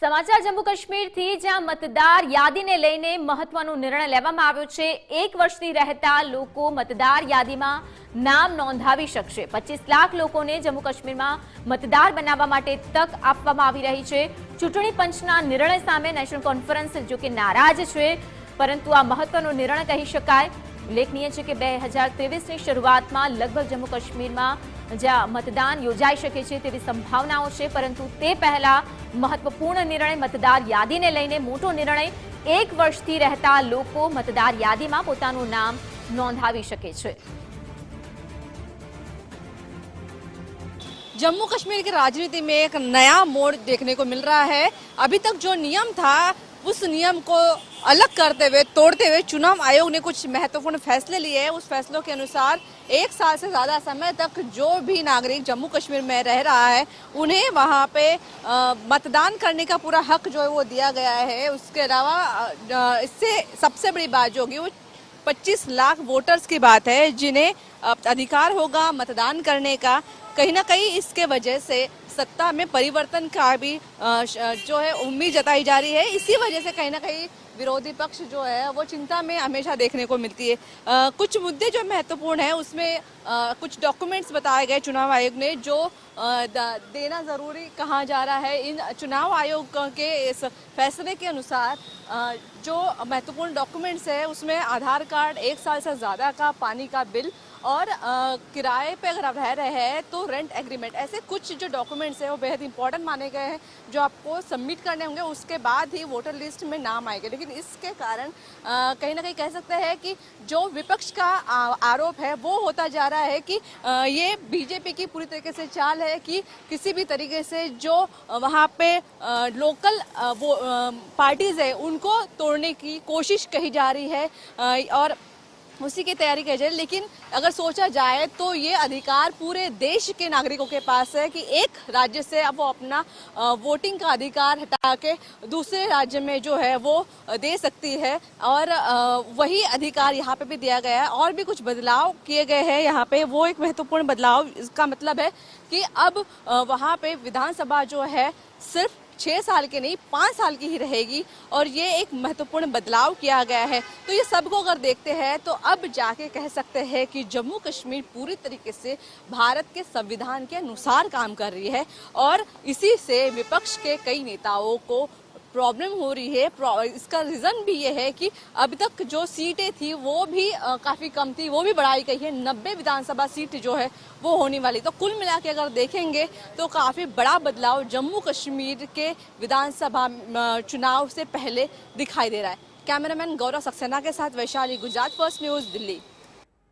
સમાચાર જમ્મુ કાશ્મીરથી, જ્યાં મતદાર યાદીને લઈને મહત્વનો નિર્ણય લેવામાં આવ્યો છે। 1 વર્ષથી રહેતા લોકો મતદાર યાદીમાં નામ નોંધાવી શકશે। 25 લાખ લોકોને જમ્મુ કાશ્મીરમાં મતદાર બનાવવા માટે તક આપવામાં આવી રહી છે। ચૂંટણી પંચના નિર્ણય સામે નેશનલ કોન્ફરન્સ જો કે નારાજ છે, પરંતુ આ મહત્વનો નિર્ણય કહી શકાય। ઉલ્લેખનીય છે કે 2023ની શરૂઆતમાં લગભગ જમ્મુ કાશ્મીરમાં જ્યાં मतदान योजाई शके छे तेवी संभावनाओं छे, परंतु ते पहला महत्वपूर्ण निर्णय मतदार यादी ने लईने मोटो निर्णय। 1 वर्षथी रहता लोको मतदार यादीमां पोतानुं नाम नोंधावी शके छे। जम्मू कश्मीर की राजनीति में एक नया मोड़ देखने को मिल रहा है। अभी तक जो नियम था उस नियम को अलग करते हुए, तोड़ते हुए चुनाव आयोग ने कुछ महत्वपूर्ण फैसले लिए हैं। उस फैसलों के अनुसार 1 साल से ज़्यादा समय तक जो भी नागरिक जम्मू कश्मीर में रह रहा है उन्हें वहाँ पे मतदान करने का पूरा हक जो है वो दिया गया है। उसके अलावा इससे सबसे बड़ी बात जो होगी वो 25 लाख वोटर्स की बात है, जिन्हें अधिकार होगा मतदान करने का। कहीं ना कहीं इसके वजह से सत्ता में परिवर्तन का भी जो है उम्मीद जताई जा रही है। इसी वजह से कहीं ना कहीं विरोधी पक्ष जो है वो चिंता में हमेशा देखने को मिलती है। कुछ मुद्दे जो महत्वपूर्ण हैं उसमें कुछ डॉक्यूमेंट्स बताए गए चुनाव आयोग ने, जो देना ज़रूरी कहा जा रहा है। इन चुनाव आयोग के इस फैसले के अनुसार जो महत्वपूर्ण डॉक्यूमेंट्स है उसमें आधार कार्ड, 1 साल से ज़्यादा का पानी का बिल, और किराए पे अगर आप रह रहे हैं तो रेंट एग्रीमेंट, ऐसे कुछ जो डॉक्यूमेंट्स हैं वो बेहद इंपॉर्टेंट माने गए हैं, जो आपको सबमिट करने होंगे। उसके बाद ही वोटर लिस्ट में नाम आएंगे। लेकिन इसके कारण कहीं ना कहीं कह सकते हैं कि जो विपक्ष का आरोप है वो होता जा रहा है कि ये बीजेपी की पूरी तरीके से चाल है कि किसी भी तरीके से जो वहाँ पे लोकल वो पार्टीज़ है उनको तोड़ने की कोशिश कही जा रही है और उसी की तैयारी की जाए। लेकिन अगर सोचा जाए तो ये अधिकार पूरे देश के नागरिकों के पास है कि एक राज्य से अब वो अपना वोटिंग का अधिकार हटा के दूसरे राज्य में जो है वो दे सकती है, और वही अधिकार यहाँ पे भी दिया गया है। और भी कुछ बदलाव किए गए हैं यहाँ पे। वो एक महत्वपूर्ण बदलाव, इसका मतलब है कि अब वहाँ पे विधानसभा जो है सिर्फ 6 साल की नहीं 5 साल की ही रहेगी, और ये एक महत्वपूर्ण बदलाव किया गया है। तो ये सबको अगर देखते हैं तो अब जाके कह सकते हैं कि जम्मू कश्मीर पूरी तरीके से भारत के संविधान के अनुसार काम कर रही है, और इसी से विपक्ष के कई नेताओं को प्रॉब्लम हो रही है। इसका रीज़न भी ये है कि अभी तक जो सीटें थी वो भी काफ़ी कम थी, वो भी बढ़ाई गई है। 90 विधानसभा सीट जो है वो होने वाली। तो कुल मिला के अगर देखेंगे तो काफ़ी बड़ा बदलाव जम्मू कश्मीर के विधानसभा चुनाव से पहले दिखाई दे रहा है। कैमरामैन गौरव सक्सेना के साथ वैशाली, गुजरात फर्स्ट न्यूज़, दिल्ली।